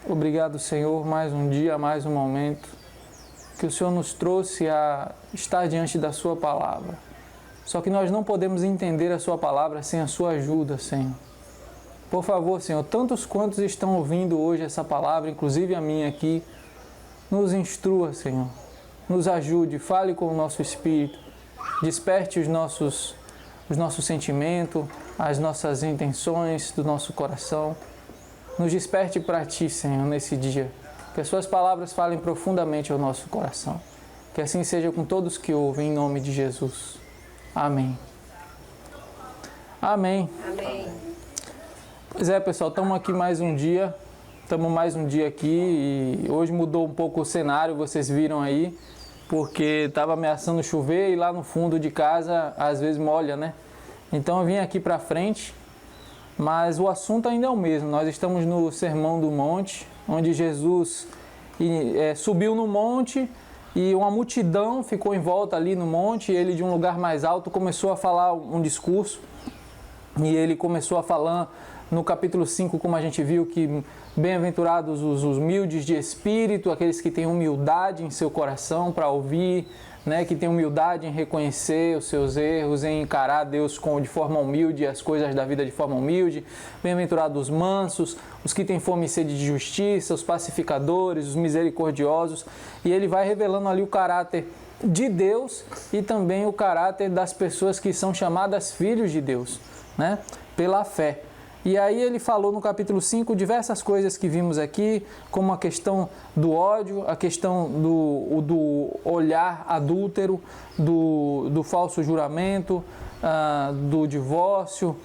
Obrigado, Senhor, mais um dia, mais um momento que o Senhor nos trouxe a estar diante da Sua palavra. Só que nós não podemos entender a Sua palavra sem a Sua ajuda, Senhor. Por favor, Senhor, tantos quantos estão ouvindo hoje essa palavra, inclusive a minha aqui, nos instrua, Senhor. Nos ajude, fale com o nosso espírito, desperte os nossos sentimentos, as nossas intenções do nosso coração. Nos desperte para Ti, Senhor, nesse dia. Que as Suas palavras falem profundamente ao nosso coração. Que assim seja com todos que ouvem, em nome de Jesus. Amém. Amém. Amém. Pois é, pessoal, estamos aqui mais um dia. Estamos mais um dia aqui e hoje mudou um pouco o cenário, vocês viram aí, porque estava ameaçando chover e lá no fundo de casa às vezes molha, né? Então eu vim aqui para frente, mas o assunto ainda é o mesmo. Nós estamos no Sermão do Monte, onde Jesus subiu no monte e uma multidão ficou em volta ali no monte. E ele, de um lugar mais alto, começou a falar um discurso. E ele começou a falar no capítulo 5, como a gente viu, que bem-aventurados os humildes de espírito, aqueles que têm humildade em seu coração para ouvir, né, que têm humildade em reconhecer os seus erros, em encarar Deus de forma humilde, as coisas da vida de forma humilde. Bem-aventurados os mansos, os que têm fome e sede de justiça, os pacificadores, os misericordiosos. E ele vai revelando ali o caráter de Deus e também o caráter das pessoas que são chamadas filhos de Deus, né, pela fé. E aí ele falou no capítulo 5 diversas coisas que vimos aqui, como a questão do ódio, a questão do olhar adúltero, do falso juramento, do divórcio,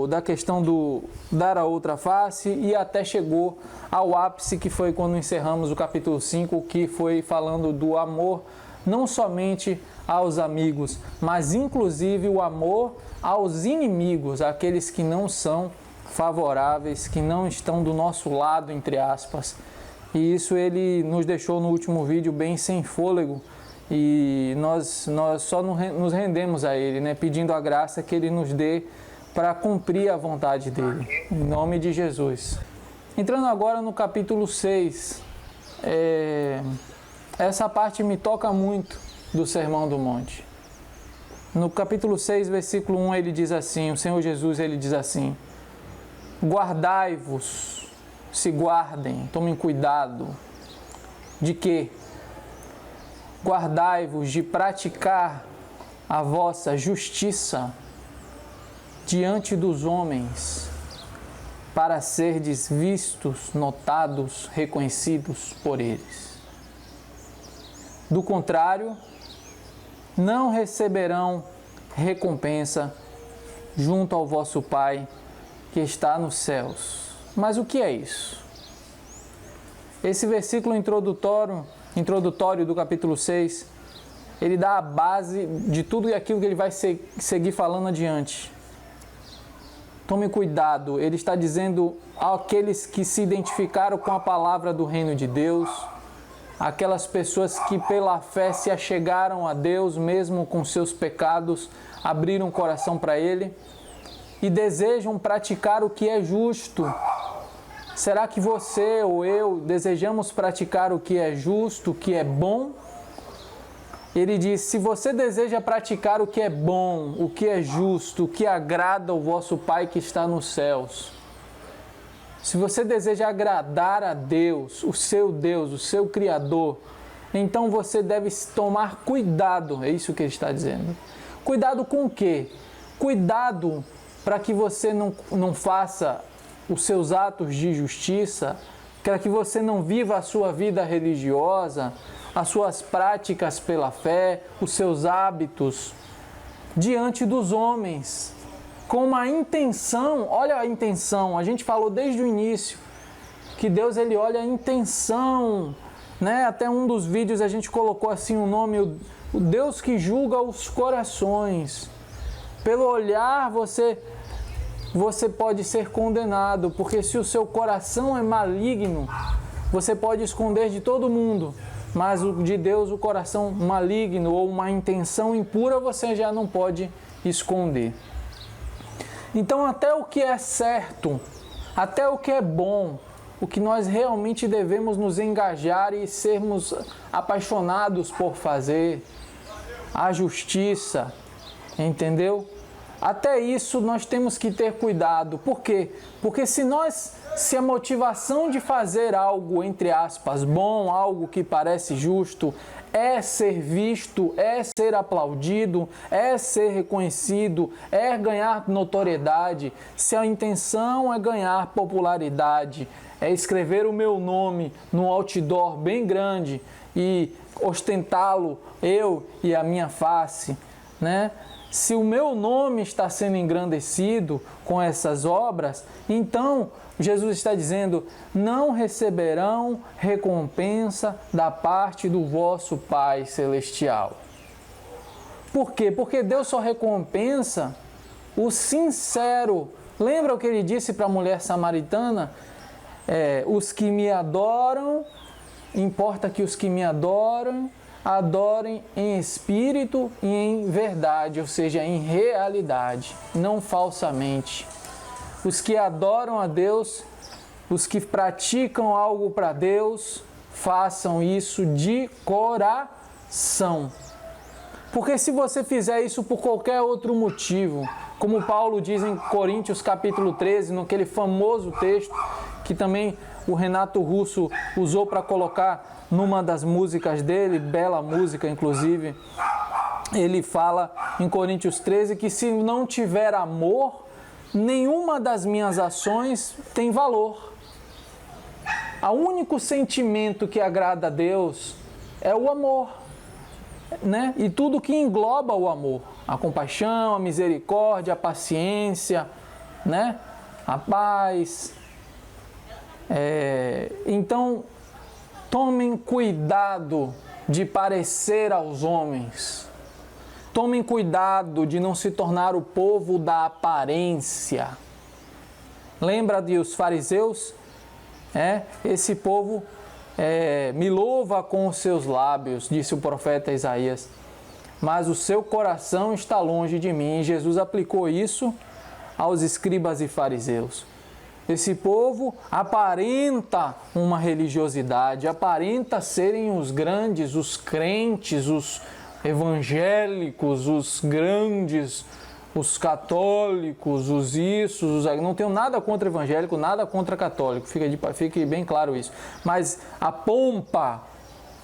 da questão do dar a outra face, e até chegou ao ápice, que foi quando encerramos o capítulo 5, que foi falando do amor não somente aos amigos, mas inclusive o amor aos inimigos, aqueles que não são favoráveis, que não estão do nosso lado, entre aspas. E isso ele nos deixou no último vídeo bem sem fôlego, e nós só nos rendemos a Ele, né, pedindo a graça que Ele nos dê para cumprir a vontade dEle, em nome de Jesus. Entrando agora no capítulo 6, essa parte me toca muito do Sermão do Monte. No capítulo 6, versículo 1, ele diz assim, o Senhor Jesus, ele diz assim: guardai-vos, se guardem, tomem cuidado. De quê? Guardai-vos de praticar a vossa justiça diante dos homens, para serdes vistos, notados, reconhecidos por eles. Do contrário, não receberão recompensa junto ao vosso Pai que está nos céus. Mas o que é isso? Esse versículo introdutório do capítulo 6, ele dá a base de tudo aquilo que ele vai seguir falando adiante. Tome cuidado, ele está dizendo àqueles que se identificaram com a palavra do reino de Deus, aquelas pessoas que pela fé se achegaram a Deus, mesmo com seus pecados, abriram o coração para Ele e desejam praticar o que é justo. Será que você ou eu desejamos praticar o que é justo, o que é bom? Ele diz, se você deseja praticar o que é bom, o que é justo, o que agrada ao vosso Pai que está nos céus, se você deseja agradar a Deus, o seu Criador, então você deve tomar cuidado, é isso que ele está dizendo. Cuidado com o quê? Cuidado para que você não faça os seus atos de justiça, para que você não viva a sua vida religiosa, as suas práticas pela fé, os seus hábitos, diante dos homens, com uma intenção. Olha a intenção, a gente falou desde o início que Deus ele olha a intenção, né? Até um dos vídeos a gente colocou assim o nome, o Deus que julga os corações. Pelo olhar você pode ser condenado, porque se o seu coração é maligno, você pode esconder de todo mundo, mas o de Deus, o coração maligno ou uma intenção impura, você já não pode esconder. Então, até o que é certo, até o que é bom, o que nós realmente devemos nos engajar e sermos apaixonados por fazer, a justiça, entendeu? Até isso nós temos que ter cuidado. Por quê? Porque se a motivação de fazer algo, entre aspas, bom, algo que parece justo, é ser visto, é ser aplaudido, é ser reconhecido, é ganhar notoriedade, se a intenção é ganhar popularidade, é escrever o meu nome num outdoor bem grande e ostentá-lo, eu e a minha face, né? Se o meu nome está sendo engrandecido com essas obras, então Jesus está dizendo, não receberão recompensa da parte do vosso Pai Celestial. Por quê? Porque Deus só recompensa o sincero. Lembra o que ele disse para a mulher samaritana? Os que me adoram, importa que os que me adoram, adorem em espírito e em verdade, ou seja, em realidade, não falsamente. Os que adoram a Deus, os que praticam algo para Deus, façam isso de coração. Porque se você fizer isso por qualquer outro motivo, como Paulo diz em Coríntios capítulo 13, naquele famoso texto que também o Renato Russo usou para colocar numa das músicas dele, bela música inclusive, ele fala em Coríntios 13 que se não tiver amor, nenhuma das minhas ações tem valor. O único sentimento que agrada a Deus é o amor, né? E tudo que engloba o amor, a compaixão, a misericórdia, a paciência, né? A paz. Então, tomem cuidado de parecer aos homens. Tomem cuidado de não se tornar o povo da aparência. Lembra dos fariseus? Esse povo me louva com os seus lábios, disse o profeta Isaías, mas o seu coração está longe de mim. E Jesus aplicou isso aos escribas e fariseus. Esse povo aparenta uma religiosidade, aparenta serem os grandes, os crentes, os evangélicos, os grandes, os católicos, não tenho nada contra evangélico, nada contra católico, fique bem claro isso. Mas a pompa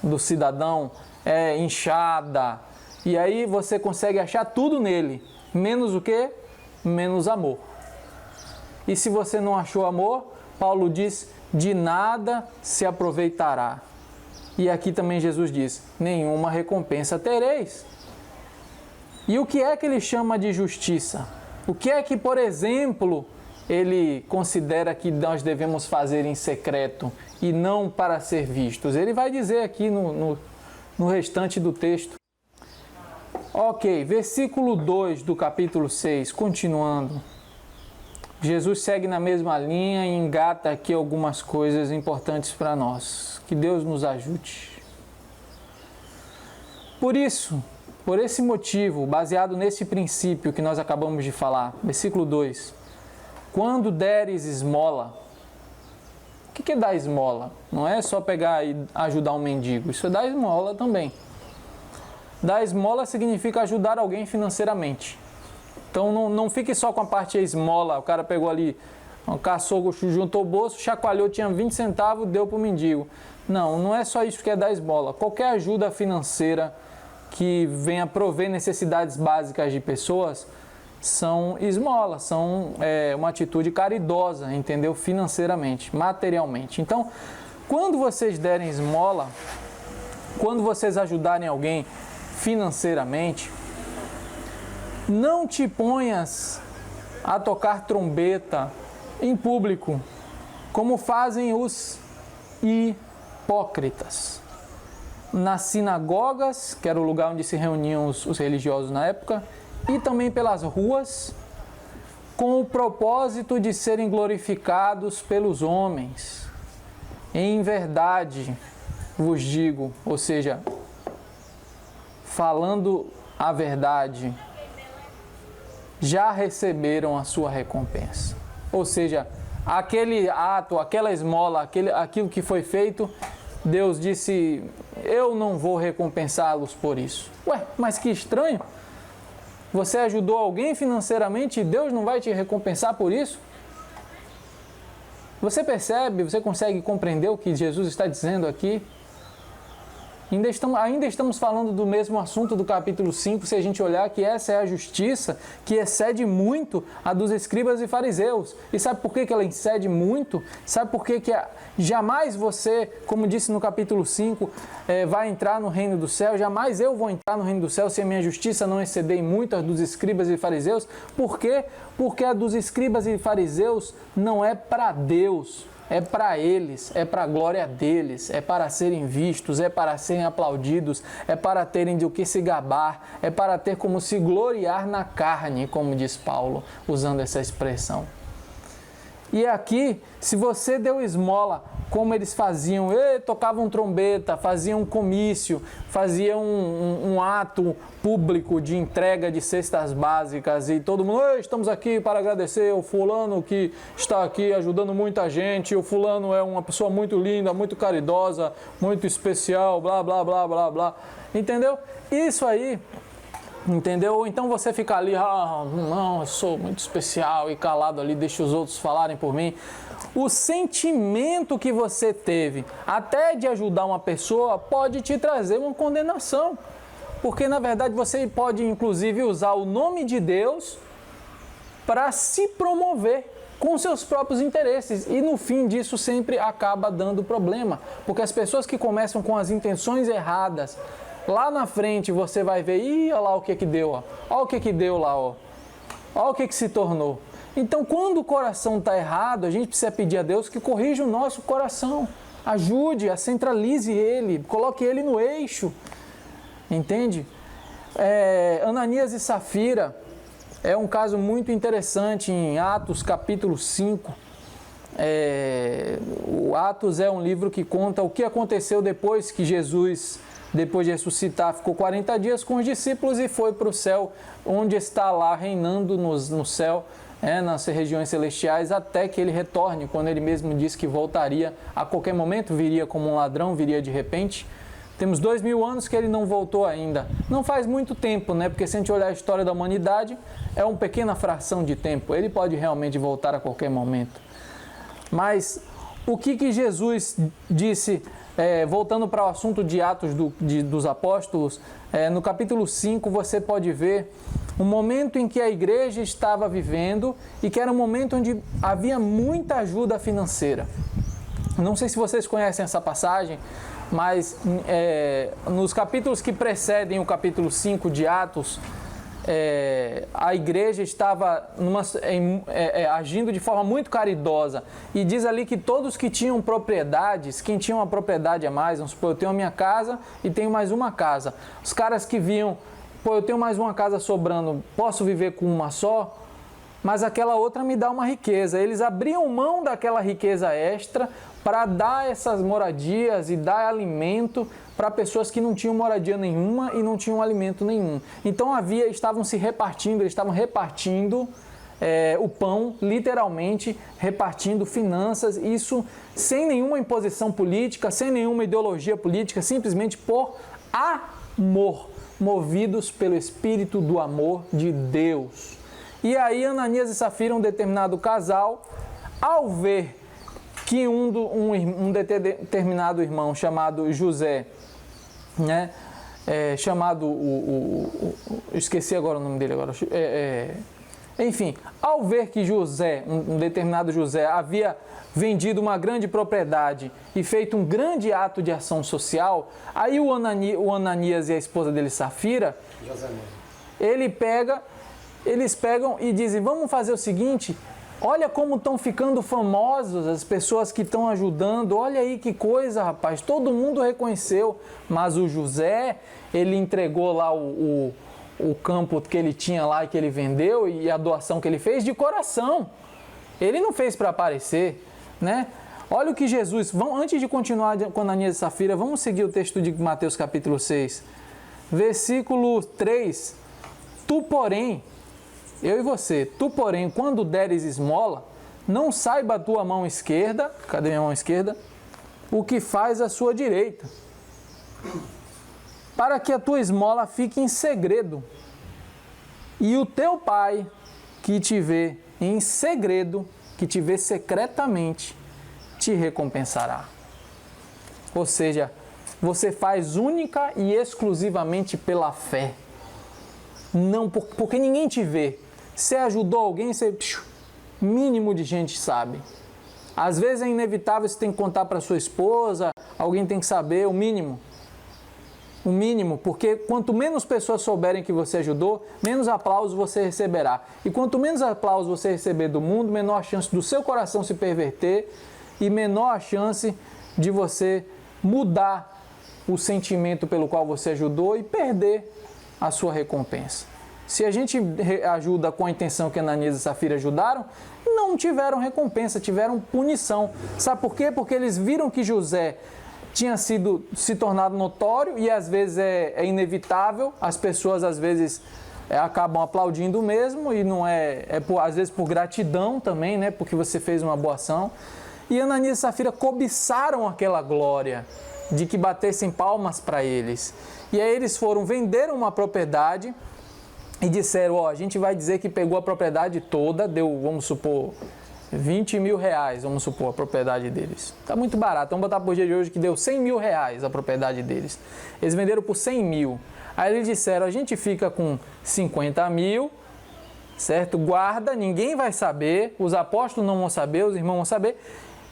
do cidadão é inchada, e aí você consegue achar tudo nele, menos o quê? Menos amor. E se você não achou amor, Paulo diz, de nada se aproveitará. E aqui também Jesus diz, nenhuma recompensa tereis. E o que é que ele chama de justiça? O que é que, por exemplo, ele considera que nós devemos fazer em secreto e não para ser vistos? Ele vai dizer aqui no restante do texto. Ok, versículo 2 do capítulo 6, continuando. Jesus segue na mesma linha e engata aqui algumas coisas importantes para nós. Que Deus nos ajude. Por isso, por esse motivo, baseado nesse princípio que nós acabamos de falar, versículo 2. Quando deres esmola, o que é dar esmola? Não é só pegar e ajudar um mendigo, isso é dar esmola também. Dar esmola significa ajudar alguém financeiramente. Então não fique só com a parte esmola, o cara pegou ali, caçou, juntou o bolso, chacoalhou, tinha 20 centavos, deu para o mendigo. Não é só isso que é dar esmola. Qualquer ajuda financeira que venha prover necessidades básicas de pessoas são esmolas, são uma atitude caridosa, entendeu? Financeiramente, materialmente. Então, quando vocês derem esmola, quando vocês ajudarem alguém financeiramente, não te ponhas a tocar trombeta em público, como fazem os hipócritas. Nas sinagogas, que era o lugar onde se reuniam os religiosos na época, e também pelas ruas, com o propósito de serem glorificados pelos homens. Em verdade vos digo, ou seja, falando a verdade, já receberam a sua recompensa. Ou seja, aquele ato, aquela esmola, aquilo que foi feito, Deus disse, eu não vou recompensá-los por isso. Ué, mas que estranho. Você ajudou alguém financeiramente e Deus não vai te recompensar por isso? Você percebe, você consegue compreender o que Jesus está dizendo aqui? Ainda estamos falando do mesmo assunto do capítulo 5, se a gente olhar que essa é a justiça que excede muito a dos escribas e fariseus. E sabe por que ela excede muito? Sabe por que jamais você, como disse no capítulo 5, vai entrar no reino do céu? Jamais eu vou entrar no reino do céu se a minha justiça não exceder muito a dos escribas e fariseus. Por quê? Porque a dos escribas e fariseus não é para Deus. É para eles, é para a glória deles, é para serem vistos, é para serem aplaudidos, é para terem de o que se gabar, é para ter como se gloriar na carne, como diz Paulo, usando essa expressão. E aqui, se você deu esmola, como eles faziam, tocavam trombeta, faziam um comício, faziam um ato público de entrega de cestas básicas e todo mundo, estamos aqui para agradecer o fulano que está aqui ajudando muita gente, o fulano é uma pessoa muito linda, muito caridosa, muito especial, blá, blá, blá, blá, blá. Entendeu? Isso aí... Entendeu? Ou então você fica ali, não, eu sou muito especial e calado ali, deixa os outros falarem por mim. O sentimento que você teve, até de ajudar uma pessoa, pode te trazer uma condenação. Porque, na verdade, você pode, inclusive, usar o nome de Deus para se promover com seus próprios interesses. E, no fim disso, sempre acaba dando problema. Porque as pessoas que começam com as intenções erradas, lá na frente você vai ver, olha lá o que deu, ó. Olha o que deu lá, ó. Olha o que se tornou. Então, quando o coração está errado, a gente precisa pedir a Deus que corrija o nosso coração. Ajude, centralize ele, coloque ele no eixo. Entende? Ananias e Safira é um caso muito interessante em Atos capítulo 5. O Atos é um livro que conta o que aconteceu depois que Jesus... Depois de ressuscitar, ficou 40 dias com os discípulos e foi para o céu, onde está lá reinando no céu, nas regiões celestiais, até que ele retorne, quando ele mesmo disse que voltaria a qualquer momento, viria como um ladrão, viria de repente. Temos 2000 anos que ele não voltou ainda. Não faz muito tempo, né? Porque se a gente olhar a história da humanidade, é uma pequena fração de tempo. Ele pode realmente voltar a qualquer momento. Mas o que Jesus disse... voltando para o assunto de Atos dos Apóstolos, no capítulo 5 você pode ver um momento em que a igreja estava vivendo e que era um momento onde havia muita ajuda financeira. Não sei se vocês conhecem essa passagem, mas nos capítulos que precedem o capítulo 5 de Atos, a igreja estava agindo de forma muito caridosa e diz ali que todos que tinham propriedades, quem tinha uma propriedade a mais, vamos supor, eu tenho a minha casa e tenho mais uma casa, os caras que viam, eu tenho mais uma casa sobrando, posso viver com uma só? Mas aquela outra me dá uma riqueza. Eles abriam mão daquela riqueza extra para dar essas moradias e dar alimento para pessoas que não tinham moradia nenhuma e não tinham alimento nenhum. Então estavam se repartindo, eles estavam repartindo o pão, literalmente repartindo finanças, isso sem nenhuma imposição política, sem nenhuma ideologia política, simplesmente por amor, movidos pelo Espírito do amor de Deus. E aí Ananias e Safira, um determinado casal, ao ver que um determinado irmão chamado José, né, esqueci agora o nome dele agora, enfim, ao ver que José, um determinado José, havia vendido uma grande propriedade e feito um grande ato de ação social, aí o Ananias e a esposa dele, Safira, eles pegam e dizem, vamos fazer o seguinte, olha como estão ficando famosos as pessoas que estão ajudando, olha aí que coisa, rapaz, todo mundo reconheceu, mas o José, ele entregou lá o campo que ele tinha lá e que ele vendeu e a doação que ele fez de coração, ele não fez para aparecer, né? Olha o que Jesus, antes de continuar com Ananias e Safira, vamos seguir o texto de Mateus capítulo 6, versículo 3, tu porém, eu e você, tu porém, quando deres esmola, não saiba a tua mão esquerda, cadê minha mão esquerda? O que faz a sua direita, para que a tua esmola fique em segredo, e o teu pai, que te vê em segredo, que te vê secretamente, te recompensará. Ou seja, você faz única e exclusivamente pela fé. Não porque ninguém te vê. Você ajudou alguém, você mínimo de gente sabe. Às vezes é inevitável, você tem que contar para sua esposa, alguém tem que saber o mínimo. O mínimo, porque quanto menos pessoas souberem que você ajudou, menos aplausos você receberá. E quanto menos aplausos você receber do mundo, menor a chance do seu coração se perverter e menor a chance de você mudar o sentimento pelo qual você ajudou e perder a sua recompensa. Se a gente ajuda com a intenção que Ananias e Safira ajudaram, não tiveram recompensa, tiveram punição. Sabe por quê? Porque eles viram que José tinha se tornado notório e às vezes é inevitável, as pessoas às vezes acabam aplaudindo mesmo e não às vezes por gratidão também, né? Porque você fez uma boa ação. E Ananias e Safira cobiçaram aquela glória de que batessem palmas para eles. E aí eles venderam uma propriedade e disseram, a gente vai dizer que pegou a propriedade toda, deu, vamos supor, 20 mil reais, vamos supor, a propriedade deles. Está muito barato, vamos botar por dia de hoje que deu 100 mil reais a propriedade deles. Eles venderam por 100 mil. Aí eles disseram, a gente fica com 50 mil, certo? Guarda, ninguém vai saber, os apóstolos não vão saber, os irmãos vão saber,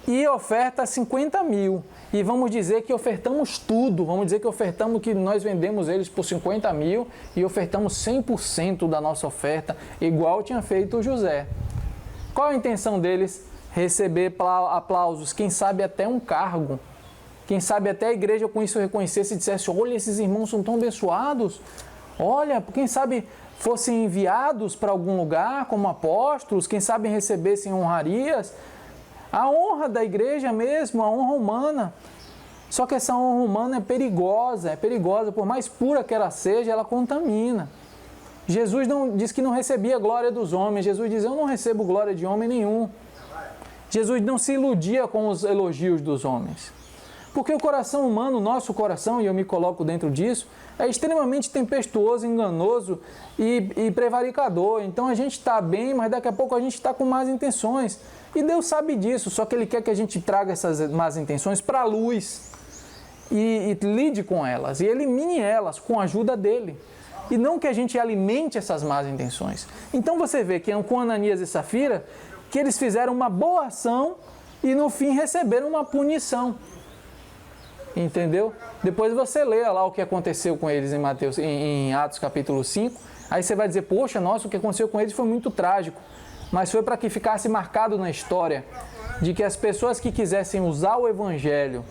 e oferta 50 mil. E vamos dizer que ofertamos tudo, vamos dizer que ofertamos que nós vendemos eles por 50 mil e ofertamos 100% da nossa oferta, igual tinha feito o José. Qual a intenção deles? Receber aplausos, quem sabe até um cargo. Quem sabe até a igreja com isso reconhecesse e dissesse, olha, esses irmãos são tão abençoados. Olha, quem sabe fossem enviados para algum lugar como apóstolos, quem sabe recebessem honrarias. A honra da igreja mesmo, a honra humana. Só que essa honra humana é perigosa, por mais pura que ela seja, ela contamina. Jesus diz que não recebia glória dos homens, Jesus diz, eu não recebo glória de homem nenhum. Jesus não se iludia com os elogios dos homens. Porque o coração humano, o nosso coração, e eu me coloco dentro disso, é extremamente tempestuoso, enganoso e prevaricador. Então a gente está bem, mas daqui a pouco a gente está com más intenções. E Deus sabe disso, só que Ele quer que a gente traga essas más intenções para a luz e lide com elas, e elimine elas com a ajuda dEle. E não que a gente alimente essas más intenções. Então você vê que com Ananias e Safira, que eles fizeram uma boa ação e no fim receberam uma punição. Entendeu? Depois você lê lá o que aconteceu com eles em Atos capítulo 5, aí você vai dizer, poxa, nossa, o que aconteceu com eles foi muito trágico. Mas foi para que ficasse marcado na história de que as pessoas que quisessem usar o Evangelho,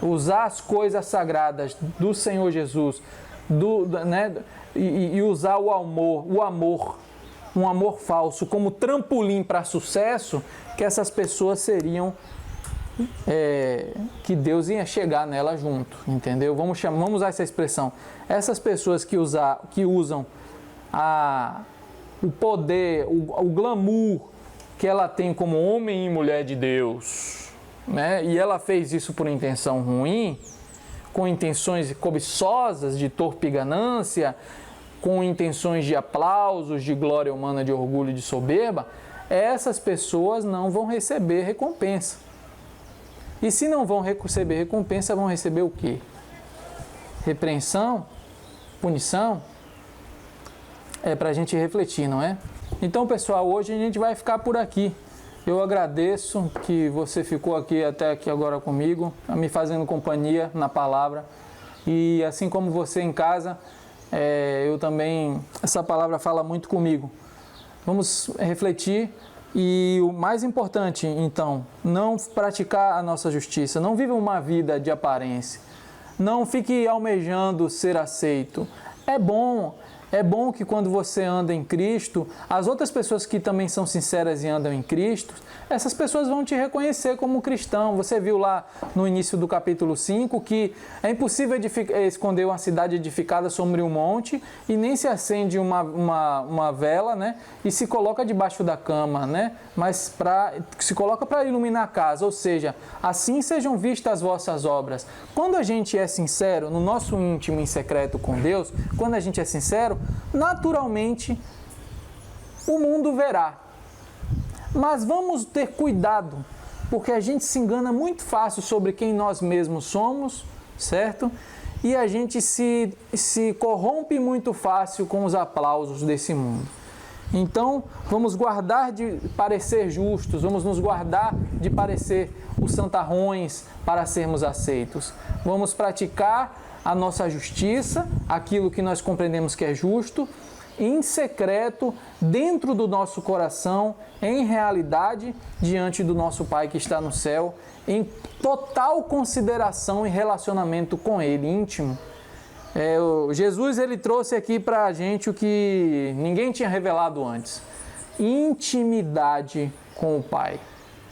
usar as coisas sagradas do Senhor Jesus, e usar o amor, um amor falso, como trampolim para sucesso, que essas pessoas seriam, que Deus ia chegar nela junto, entendeu? Vamos usar essa expressão. Essas pessoas que usam o poder, o glamour que ela tem como homem e mulher de Deus, né? E ela fez isso por intenção ruim, com intenções cobiçosas de torpe ganância, com intenções de aplausos, de glória humana, de orgulho e de soberba, essas pessoas não vão receber recompensa. E se não vão receber recompensa, vão receber o quê? Repreensão? Punição? É para a gente refletir, não é? Então, pessoal, hoje a gente vai ficar por aqui. Eu agradeço que você ficou até aqui agora comigo, me fazendo companhia na palavra. E assim como você em casa, eu também, essa palavra fala muito comigo. Vamos refletir e o mais importante, então, não praticar a nossa justiça, não viva uma vida de aparência, não fique almejando ser aceito. É bom, É bom que quando você anda em Cristo, as outras pessoas que também são sinceras e andam em Cristo, essas pessoas vão te reconhecer como cristão. Você viu lá no início do capítulo 5 que é impossível esconder uma cidade edificada sobre um monte e nem se acende uma vela, né? E se coloca debaixo da cama, né? Mas se coloca para iluminar a casa. Ou seja, assim sejam vistas as vossas obras. Quando a gente é sincero no nosso íntimo em secreto com Deus, quando a gente é sincero, naturalmente o mundo verá. Mas vamos ter cuidado, porque a gente se engana muito fácil sobre quem nós mesmos somos, certo? E a gente se corrompe muito fácil com os aplausos desse mundo. Então, vamos guardar de parecer justos, vamos nos guardar de parecer os santarrões para sermos aceitos. Vamos praticar a nossa justiça, aquilo que nós compreendemos que é justo, em secreto, dentro do nosso coração, em realidade, diante do nosso Pai que está no céu, em total consideração e relacionamento com Ele, íntimo. Jesus ele trouxe aqui para a gente o que ninguém tinha revelado antes. Intimidade com o Pai.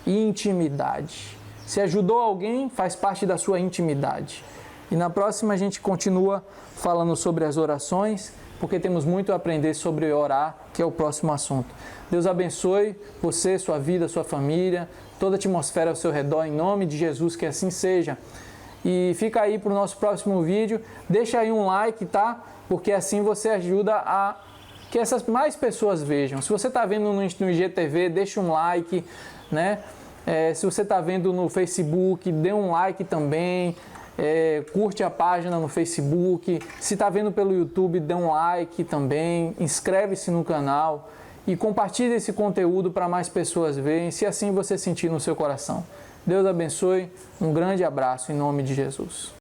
Intimidade. Se ajudou alguém, faz parte da sua intimidade. E na próxima a gente continua falando sobre as orações, porque temos muito a aprender sobre orar, que é o próximo assunto. Deus abençoe você, sua vida, sua família, toda a atmosfera ao seu redor, em nome de Jesus, que assim seja. E fica aí para o nosso próximo vídeo, deixa aí um like, tá? Porque assim você ajuda a que essas mais pessoas vejam. Se você está vendo no IGTV, deixa um like, né? Se você está vendo no Facebook, dê um like também. Curte a página no Facebook, se está vendo pelo YouTube, dê um like também, inscreve-se no canal e compartilhe esse conteúdo para mais pessoas verem, se assim você sentir no seu coração. Deus abençoe, um grande abraço em nome de Jesus.